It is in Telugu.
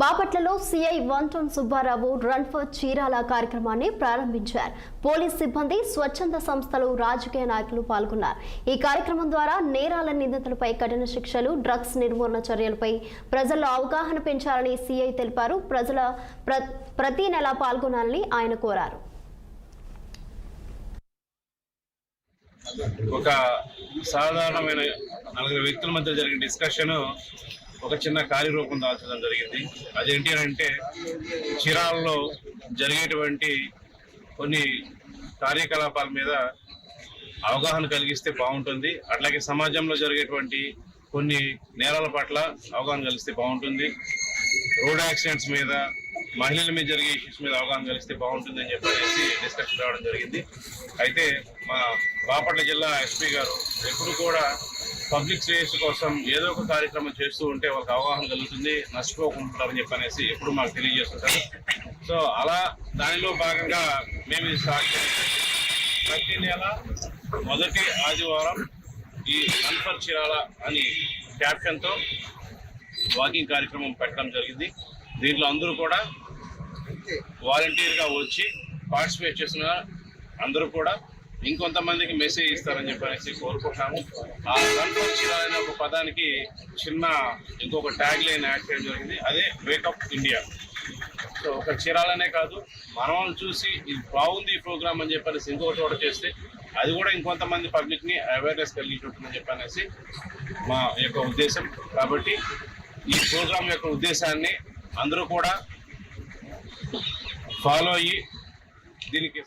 బాపట్లలో CI Vantam Subbarao run for Chirala కార్యక్రమాన్ని ప్రారంభించారు. పోలీస్ సిబ్బంది, స్వచ్ఛంద సంస్థలు, రాజకీయ నాయకులు పాల్గొన్నారు. ఈ కార్యక్రమం ద్వారా నేరాల నిందితులపై కఠిన శిక్షలు, డ్రగ్స్ నిర్మూలన చర్యలపై ప్రజల్లో అవగాహన పెంచాలని సిఐ తెలిపారు. ప్రజల ప్రతి నెల పాల్గొనాలని ఆయన కోరారు. ఒక సాధారణమైన నలుగురు వ్యక్తుల మధ్య జరిగిన డిస్కషన్ ఒక చిన్న కార్యరూపం దాల్చడం జరిగింది. అదేంటి అంటే చీరాలలో జరిగేటువంటి కొన్ని కార్యకలాపాల మీద అవగాహన కలిగిస్తే బాగుంటుంది. అట్లాగే సమాజంలో జరిగేటువంటి కొన్ని నేరాల పట్ల అవగాహన కలిగిస్తే బాగుంటుంది. రోడ్ యాక్సిడెంట్స్ మీద, మహిళల మీద జరిగే ఇష్యూస్ మీద అవగాహన కలిగిస్తే బాగుంటుంది అని చెప్పేసి డిస్కషన్ రావడం జరిగింది. అయితే మా బాపట్ల జిల్లా ఎస్పీ గారు ఎప్పుడు కూడా పబ్లిక్ శ్రేయస్సు కోసం ఏదో ఒక కార్యక్రమం చేస్తూ ఉంటే వాళ్ళకి అవగాహన కలుగుతుంది, నష్టపోకుంటారని చెప్పనేసి ఎప్పుడు మాకు తెలియజేస్తుంటారు. సో అలా దానిలో భాగంగా మేము స్టార్ట్ చేస్తాం. ప్రతి నెల మొదటి ఆదివారం ఈ రన్ ఫర్ చీరాల అని క్యాప్షన్తో వాకింగ్ కార్యక్రమం పెట్టడం జరిగింది. దీంట్లో అందరూ కూడా వాలంటీర్గా వచ్చి పార్టిసిపేట్ చేసిన అందరూ కూడా ఇంకొంతమందికి మెసేజ్ ఇస్తారని చెప్పనేసి కోరుకుంటున్నాము. ఆ రన్ ఫర్ చీరాల అనే ఒక పదానికి చిన్న ఇంకొక ట్యాగ్ లైన్ యాడ్ చేయడం జరిగింది. అదే వేకప్ ఇండియా. సో ఒక చీరాలనే కాదు, మనం చూసి ఇది బాగుంది ఈ ప్రోగ్రామ్ అని చెప్పనేసి ఇంకొక చోట చేస్తే అది కూడా ఇంకొంతమంది పబ్లిక్ని అవేర్నెస్ కలిగించుంటుందని చెప్పనేసి మా యొక్క ఉద్దేశం. కాబట్టి ఈ ప్రోగ్రాం యొక్క ఉద్దేశాన్ని అందరూ కూడా ఫాలో అయ్యి దీనికి